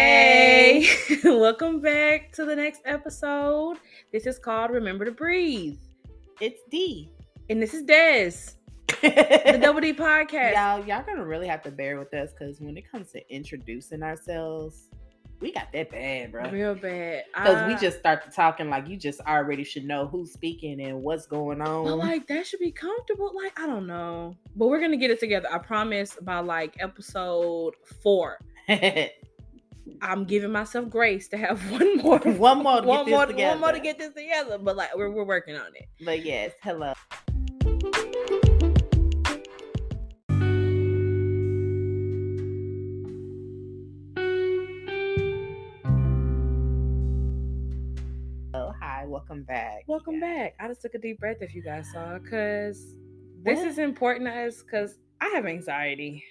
Hey, welcome back to the next episode. This is called Remember to Breathe. It's D. And this is Des, the Double D podcast. Y'all gonna really have to bear with us because when it comes to introducing ourselves, we got that bad, bro. Real bad. Because we just start talking like you just already should know who's speaking and what's going on. But like that should be comfortable. Like, I don't know. But we're gonna get it together. I promise by like episode 4. I'm giving myself grace to have one more to get this together. But like we're working on it. But yes, hello. Hi, welcome back. Welcome back. I just took a deep breath if you guys saw, because this is important to us because I have anxiety.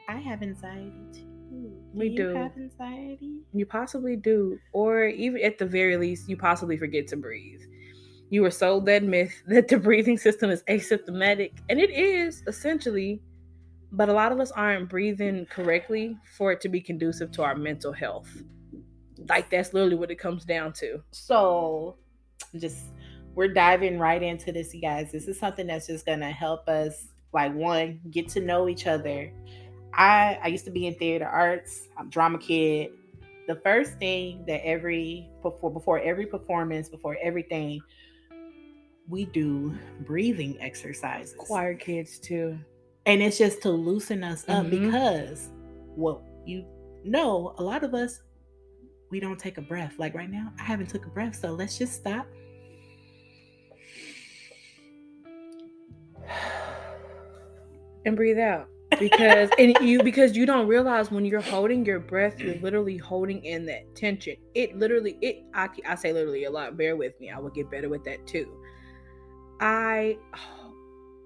I have anxiety too. We do. You have anxiety? You possibly do. Or even at the very least, you possibly forget to breathe. You were sold that myth that the breathing system is asymptomatic. And it is, essentially. But a lot of us aren't breathing correctly for it to be conducive to our mental health. Like, that's literally what it comes down to. So, we're diving right into this, you guys. This is something that's just going to help us, like, one, get to know each other. I used to be in theater arts. I'm a drama kid. The first thing that before every performance, before everything, we do breathing exercises. Choir kids too. And it's just to loosen us up because what you know, a lot of us, we don't take a breath. Like right now, I haven't took a breath. So let's just stop. And breathe out. Because you don't realize when you're holding your breath, you're literally holding in that tension. I say literally a lot. Bear with me. I will get better with that too. I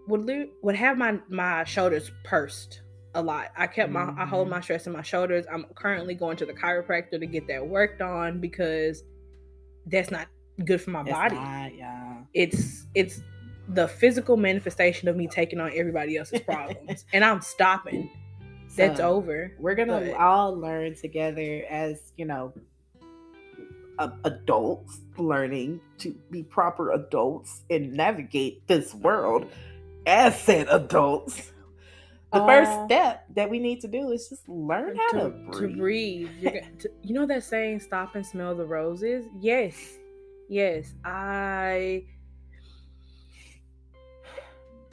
would have my shoulders pursed a lot. I hold my stress in my shoulders. I'm currently going to the chiropractor to get that worked on because that's not good for my body. It's the physical manifestation of me taking on everybody else's problems. And I'm stopping. That's over. We're going to all learn together as, adults learning to be proper adults and navigate this world as said adults. The first step that we need to do is just learn how to breathe. You know that saying, stop and smell the roses? Yes. I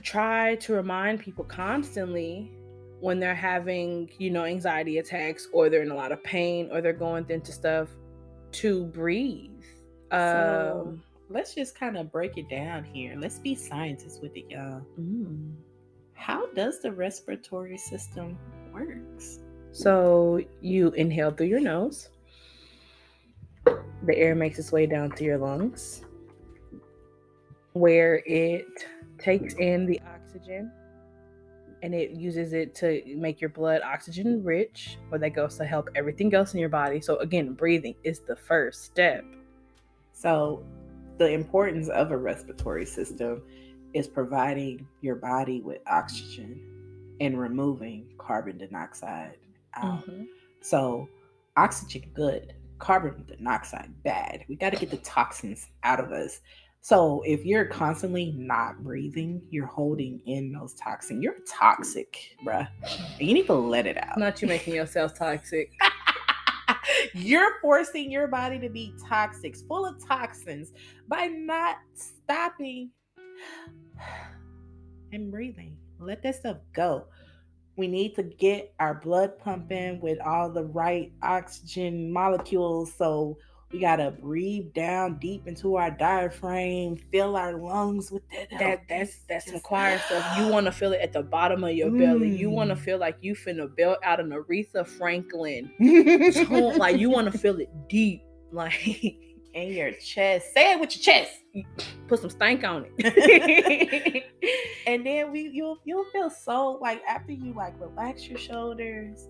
try to remind people constantly when they're having, anxiety attacks or they're in a lot of pain or they're going into stuff to breathe. So let's just kind of break it down here. Let's be scientists with it, y'all. How does the respiratory system works? So you inhale through your nose. The air makes its way down to your lungs, where it takes in the oxygen and it uses it to make your blood oxygen rich, where that goes to help everything else in your body. So again, breathing is the first step. So the importance of a respiratory system is providing your body with oxygen and removing carbon dioxide out. So oxygen good, carbon dioxide bad. We got to get the toxins out of us. So if you're constantly not breathing, you're holding in those toxins. You're toxic, bruh. You need to let it out. Not you making yourself toxic. You're forcing your body to be toxic, full of toxins, by not stopping and breathing. Let that stuff go. We need to get our blood pumping with all the right oxygen molecules. So we gotta breathe down deep into our diaphragm, fill our lungs with that. That's some choir stuff. You want to feel it at the bottom of your belly. You want to feel like you finna belt out an Aretha Franklin. Like you want to feel it deep, like in your chest. Say it with your chest. Put some stank on it. And then you'll feel so like after you like relax your shoulders,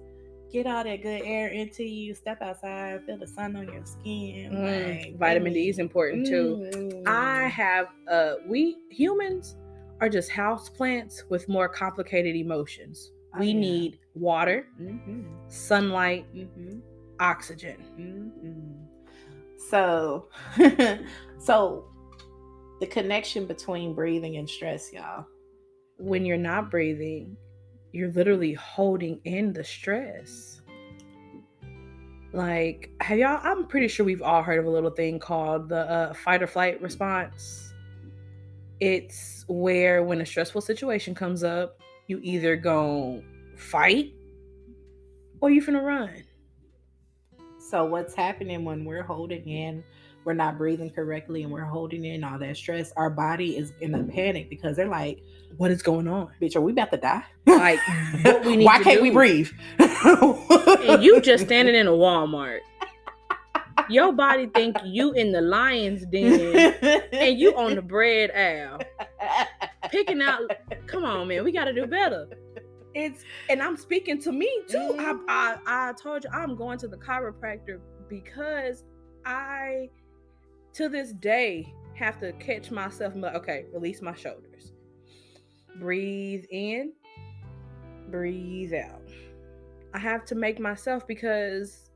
get all that good air into you, step outside, feel the sun on your skin. Vitamin D is important too. I have we humans are just house plants with more complicated emotions. We need water, sunlight, oxygen. So the connection between breathing and stress, y'all. When you're not breathing, you're literally holding in the stress. Like, I'm pretty sure we've all heard of a little thing called the fight or flight response. It's where when a stressful situation comes up, you either go fight or you finna run. So what's happening when we're holding in, we're not breathing correctly and we're holding in all that stress, our body is in a panic because they're like, what is going on? Bitch, are we about to die? Like, what we need why to can't do? we breathe? And you just standing in a Walmart. Your body think you in the lion's den and you on the bread aisle. Picking out, come on, man, we got to do better. And I'm speaking to me too. I told you I'm going to the chiropractor because I, to this day, have to catch myself and be like, okay, release my shoulders. Breathe in, breathe out. I have to make myself, because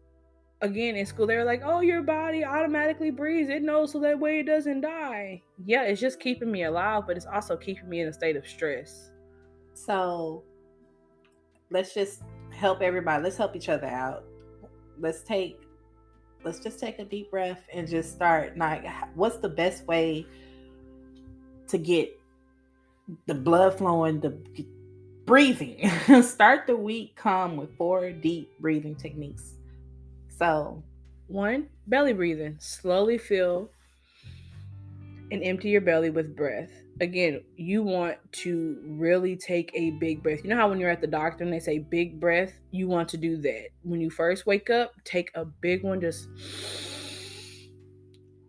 again, in school, they were like, oh, your body automatically breathes. It knows so that way it doesn't die. Yeah, it's just keeping me alive, but it's also keeping me in a state of stress. So let's just help everybody. Let's help each other out. Let's just take a deep breath and just start. Like, what's the best way to get the blood flowing, the breathing? Start the week calm with 4 deep breathing techniques. So, 1, belly breathing. Slowly fill and empty your belly with breath. Again, you want to really take a big breath. You know how when you're at the doctor and they say big breath, you want to do that. When you first wake up, take a big one, just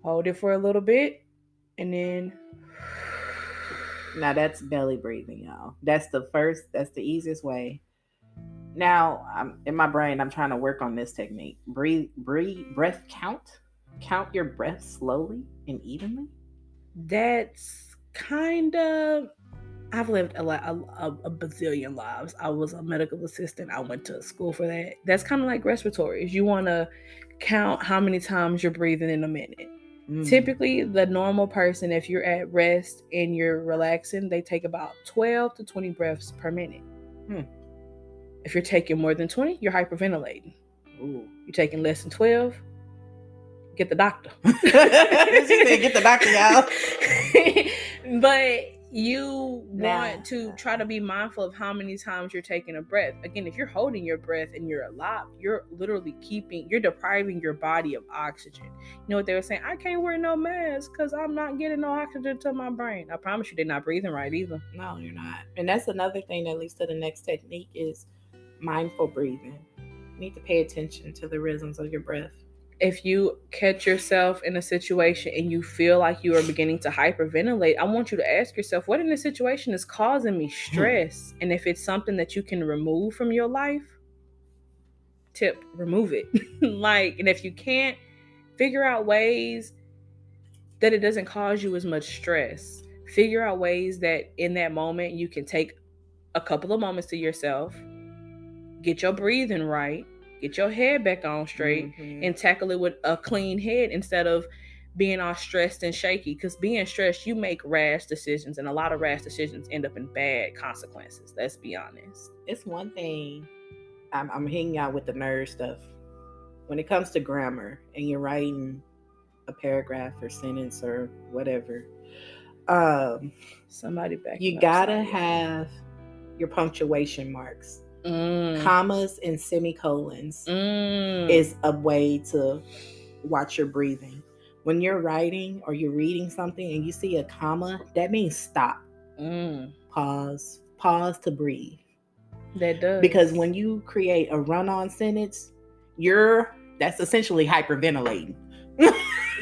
hold it for a little bit, and then... Now that's belly breathing, y'all. That's the easiest way. Now, in my brain, I'm trying to work on this technique. Breathe, breath count. Count your breath slowly and evenly. That's kind of... I've lived a bazillion lives. I was a medical assistant. I went to school for that. That's kind of like respiratories. You want to count how many times you're breathing in a minute. Typically, the normal person, if you're at rest and you're relaxing, they take about 12 to 20 breaths per minute. If you're taking more than 20, you're hyperventilating. Ooh. You're taking less than 12, get the doctor. She said, get the doctor, y'all. But you want to try to be mindful of how many times you're taking a breath. Again, if you're holding your breath and you're alive, you're literally you're depriving your body of oxygen. You know what they were saying? I can't wear no mask because I'm not getting no oxygen to my brain. I promise you, they're not breathing right either. No, you're not. And that's another thing that leads to the next technique is mindful breathing. You need to pay attention to the rhythms of your breath. If you catch yourself in a situation and you feel like you are beginning to hyperventilate, I want you to ask yourself, what in this situation is causing me stress? And if it's something that you can remove from your life, remove it. And if you can't, figure out ways that it doesn't cause you as much stress. Figure out ways that in that moment you can take a couple of moments to yourself, get your breathing right, get your head back on straight, and tackle it with a clean head instead of being all stressed and shaky. Because being stressed, you make rash decisions, and a lot of rash decisions end up in bad consequences. Let's be honest. It's one thing, I'm hanging out with the nerd stuff. When it comes to grammar and you're writing a paragraph or sentence or whatever, somebody back. You gotta have your punctuation marks. Commas and semicolons is a way to watch your breathing. When you're writing or you're reading something and you see a comma, that means stop. Pause to breathe. That does. Because when you create a run-on sentence, that's essentially hyperventilating.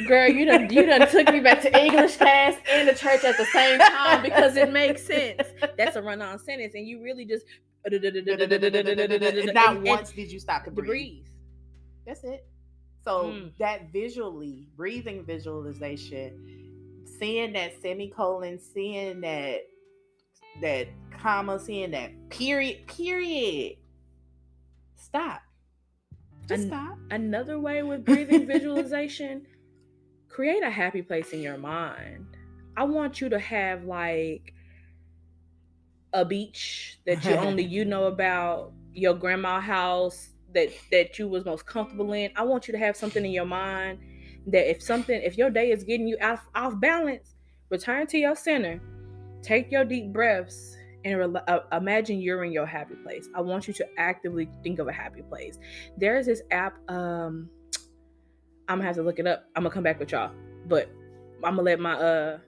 Girl, you done took me back to English class and the church at the same time because it makes sense. That's a run-on sentence, and you really just not once did you stop to breathe. That's it. So that breathing visualization, seeing that semicolon, seeing that comma, seeing that period, stop. Just stop. Another way with breathing visualization, create a happy place in your mind. I want you to have like a beach that only you know about, your grandma's house that you was most comfortable in. I want you to have something in your mind that if your day is getting you off balance, return to your center, take your deep breaths, and imagine you're in your happy place. I want you to actively think of a happy place. There's this app. I'm gonna have to look it up. I'm gonna come back with y'all, but I'm gonna let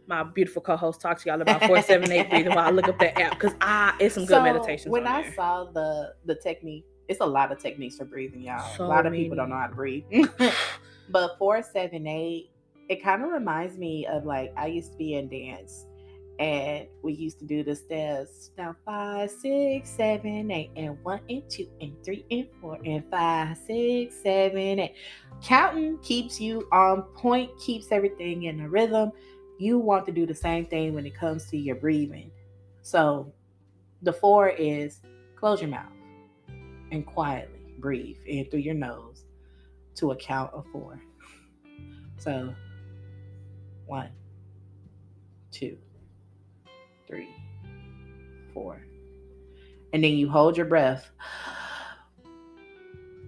my beautiful co-host talk to y'all about 478 breathing while I look up that app, because it's some good meditations. When I saw the technique, it's a lot of techniques for breathing, y'all. A lot of people don't know how to breathe. But 478, it kind of reminds me of, like, I used to be in dance, and we used to do the steps. Now 5, 6, 7, 8, and 1 and 2 and 3 and 4 and 5, 6, 7, 8. Counting keeps you on point, keeps everything in a rhythm. You want to do the same thing when it comes to your breathing. So the 4 is close your mouth and quietly breathe in through your nose to a count of 4. So 1, 2, 3, 4. And then you hold your breath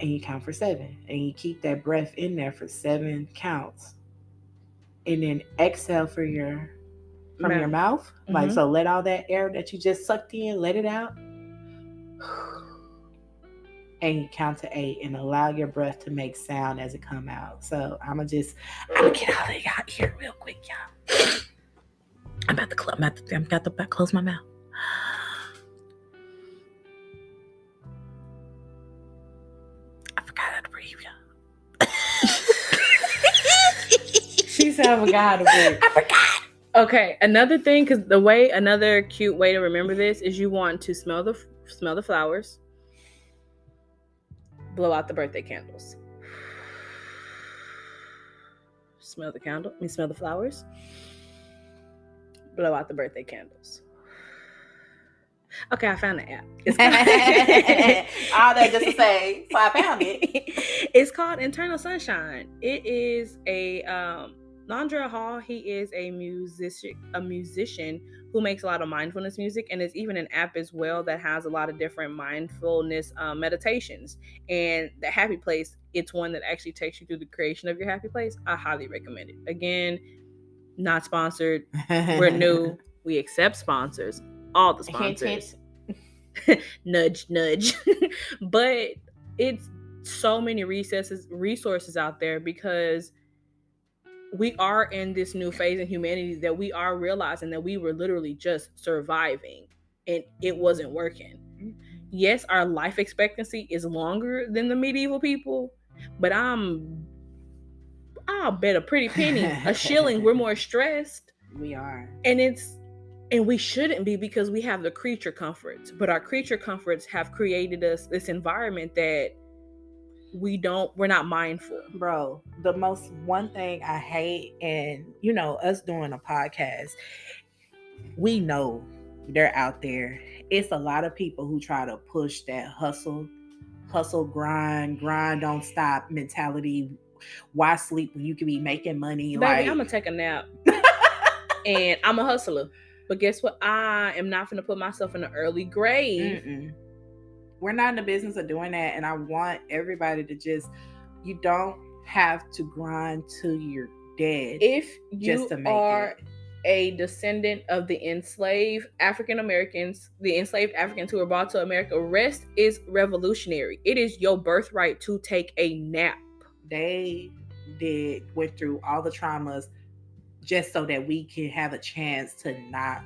and you count for 7. And you keep that breath in there for 7 counts. And then exhale from your mouth. Mm-hmm. Like, so let all that air that you just sucked in, let it out. And you count to 8 and allow your breath to make sound as it come out. So I'm gonna get out of y'all ear real quick, y'all. I'm about to close my mouth. I forgot how to breathe, y'all. She said I forgot how to breathe. I forgot. Okay, another thing, because another cute way to remember this is you want to smell the flowers. Blow out the birthday candles. Smell the flowers. Blow out the birthday candles. Okay, I found the app. All that just to say, so I found it. It's called Internal Sunshine. It is a Nandra Hall. He is a musician who makes a lot of mindfulness music, and there's even an app as well that has a lot of different mindfulness meditations. And the Happy Place, it's one that actually takes you through the creation of your happy place. I highly recommend it. Again, not sponsored. We're new. We accept sponsors. All the sponsors. Nudge, nudge. But it's so many resources out there, because we are in this new phase in humanity that we are realizing that we were literally just surviving and it wasn't working. Yes, our life expectancy is longer than the medieval people, but I'll bet a pretty penny, a shilling, we're more stressed. We are. And we shouldn't be, because we have the creature comforts, but our creature comforts have created us this environment that we're not mindful. Bro, the one thing I hate, and us doing a podcast, we know they're out there. It's a lot of people who try to push that hustle, grind, don't stop mentality. Why sleep when you can be making money? Baby, I'm gonna take a nap. And I'm a hustler. But guess what? I am not going to put myself in an early grave. Mm-mm. We're not in the business of doing that. And I want everybody to you don't have to grind till you're dead. If you are a descendant of the enslaved African Americans, the enslaved Africans who were brought to America, rest is revolutionary. It is your birthright to take a nap. They went through all the traumas just so that we can have a chance to not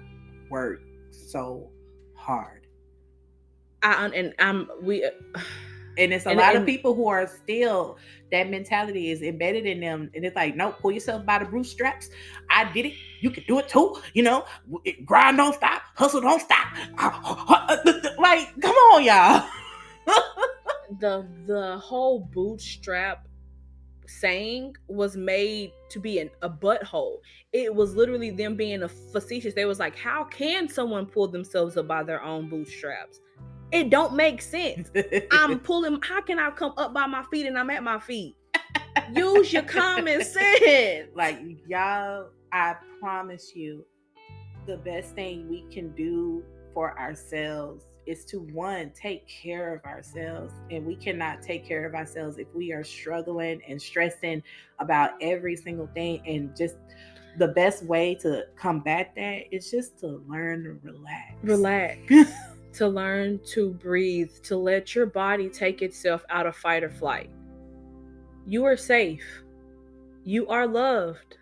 work so hard. And it's a lot of people who are still, that mentality is embedded in them, and it's like, no, pull yourself by the bootstraps. I did it. You can do it too. Grind don't stop, hustle don't stop. Like, come on, y'all. The whole bootstrap saying was made to be a butthole. It was literally them being facetious. They was like, how can someone pull themselves up by their own bootstraps? It don't make sense. I'm pulling. How can I come up by my feet and I'm at my feet? Use your common sense. Like, y'all, I promise you, the best thing we can do for ourselves is to, one, take care of ourselves. And we cannot take care of ourselves if we are struggling and stressing about every single thing. And just the best way to combat that is just to learn to relax. To learn to breathe, to let your body take itself out of fight or flight. You are safe. You are loved.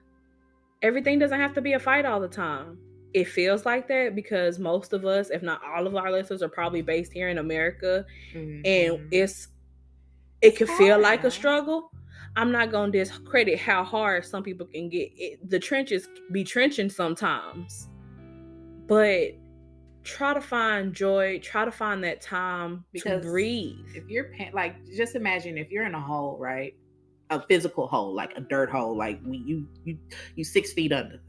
Everything doesn't have to be a fight all the time. It feels like that because most of us, if not all of our listeners, are probably based here in America. Mm-hmm. And it can feel like a struggle. I'm not going to discredit how hard some people can get. The trenches be trenching sometimes. But try to find joy. Try to find that time to breathe. If you're like, just imagine if you're in a hole, right? A physical hole, like a dirt hole, like you 6 feet under.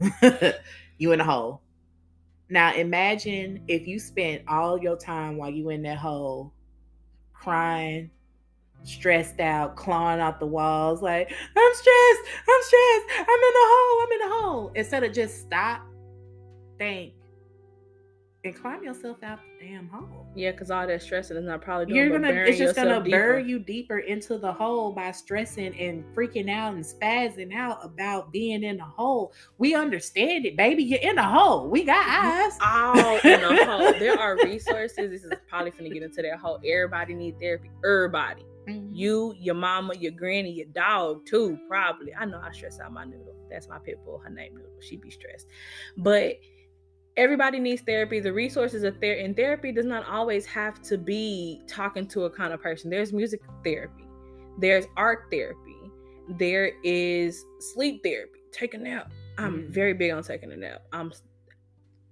You in a hole. Now imagine if you spent all your time while you in that hole crying, stressed out, clawing out the walls, like, I'm stressed, I'm in the hole. Instead of just stop, think, and climb yourself out the damn hole. Yeah, because all that stressing is not probably doing it's just gonna bury you deeper into the hole by stressing and freaking out and spazzing out about being in the hole. We understand it, baby. You're in the hole. We got eyes. All in the hole. There are resources. This is probably finna get into that hole. Everybody need therapy. Everybody. Mm-hmm. You, your mama, your granny, your dog too, probably. I know I stress out my Noodle. That's my pit bull. Her name Noodle. She be stressed. But everybody needs therapy. The resources are there, and therapy does not always have to be talking to a kind of person. There's music therapy. There's art therapy. There is sleep therapy. Take a nap. I'm very big on taking a nap.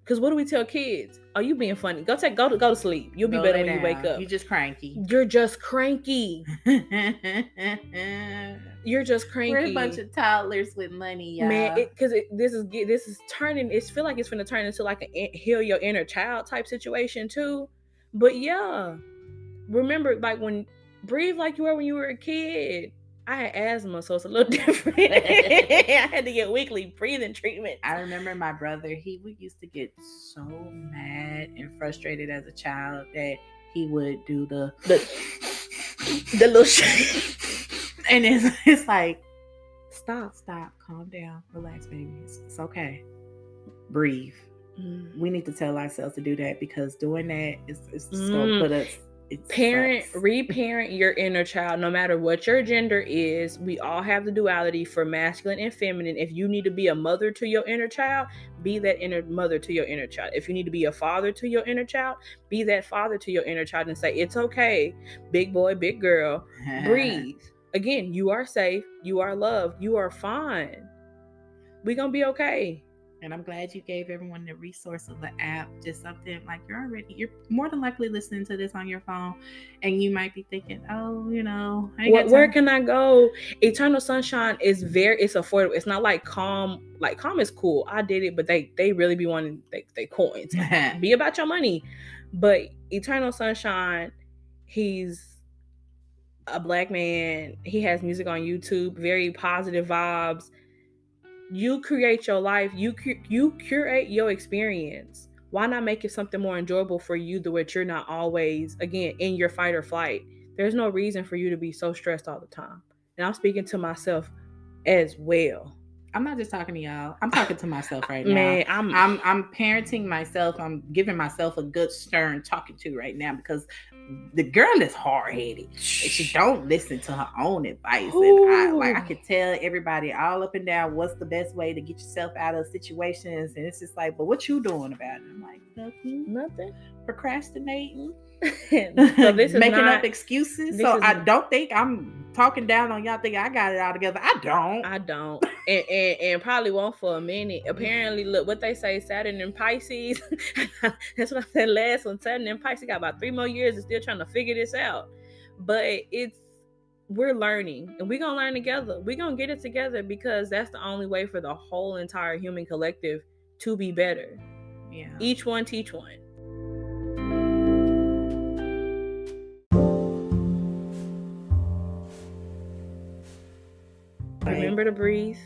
Because what do we tell kids? Oh, you being funny. Go to sleep. You'll be better when you wake up. You're just cranky. You're just cranky. You're just cranky. We're a bunch of toddlers with money, y'all. Man, this is turning. It feel like it's finna turn into like a heal your inner child type situation too. But yeah, remember, like, when breathe like you were when you were a kid. I had asthma, so it's a little different. I had to get weekly breathing treatment. I remember my brother, he used to get so mad and frustrated as a child that he would do the little shit. And it's like, stop, calm down, relax, baby. It's okay. Breathe. We need to tell ourselves to do that, because doing that is just going to put us... Reparent your inner child, no matter what your gender is. We all have the duality for masculine and feminine. If you need to be a mother to your inner child, be that inner mother to your inner child. If you need to be a father to your inner child, be that father to your inner child and say, it's okay, big boy, big girl, breathe. Again, you are safe, you are loved, you are fine. We're gonna be okay. And I'm glad you gave everyone the resource of the app. Just something like, you're more than likely listening to this on your phone, and you might be thinking, oh, where can I go? Eternal Sunshine is it's affordable. It's not like Calm. Like, Calm is cool. I did it, but they really be wanting they coins. Be about your money. But Eternal Sunshine, he's a Black man. He has music on YouTube, very positive vibes. You create your life. You curate your experience. Why not make it something more enjoyable for you, to which you're not always, again, in your fight or flight? There's no reason for you to be so stressed all the time. And I'm speaking to myself as well. I'm not just talking to y'all. I'm talking to myself right now. Man, I'm parenting myself. I'm giving myself a good stern talking to right now, because the girl is hard-headed. She don't listen to her own advice. Ooh. And I could tell everybody all up and down what's the best way to get yourself out of situations. And it's just like, but what you doing about it? I'm like, nothing. Procrastinating. So this is making up excuses. So I don't think I'm talking down on y'all thinking I got it all together. I don't. And probably won't for a minute. Apparently, look what they say, Saturn and Pisces. That's what I said last one. Saturn and Pisces got about 3 more years and still trying to figure this out. But we're learning, and we're gonna learn together. We're gonna get it together, because that's the only way for the whole entire human collective to be better. Yeah. Each one teach one. Remember to breathe.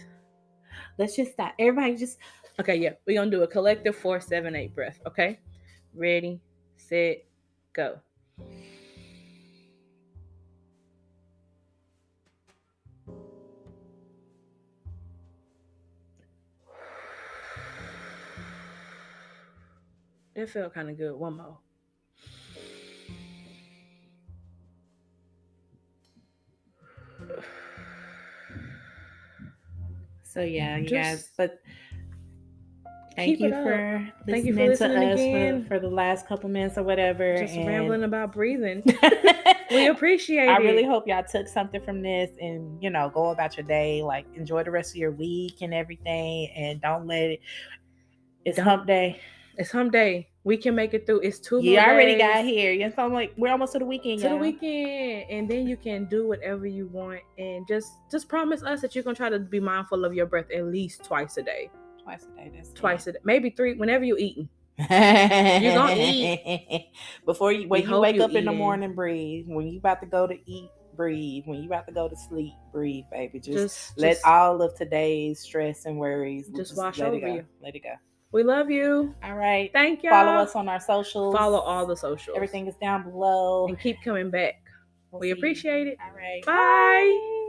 Let's just stop. Everybody just. Okay, yeah. We're going to do a collective 4, 7, 8 breath. Okay? Ready, set, go. That felt kind of good. One more. So yeah, you guys, but thank you for listening to us for the last couple minutes or whatever. Just rambling about breathing. We appreciate it. I really hope y'all took something from this and, go about your day. Like, enjoy the rest of your week and everything. And don't let it. It's hump day. It's hump day. We can make it through. It's 2 more days. You already got here. You know, like we're almost to the weekend. To the weekend, and then you can do whatever you want, and just promise us that you're gonna try to be mindful of your breath at least twice a day. Twice a day. That's twice a day, maybe 3. Whenever you're eating, you're gonna eat. When you wake up in the morning, breathe. When you about to go to eat, breathe. When you about to go to sleep, breathe, baby. Just let all of today's stress and worries just wash over you. Let it go. We love you. All right. Thank y'all. Follow us on our socials. Follow all the socials. Everything is down below. And keep coming back. We appreciate it. All right. Bye.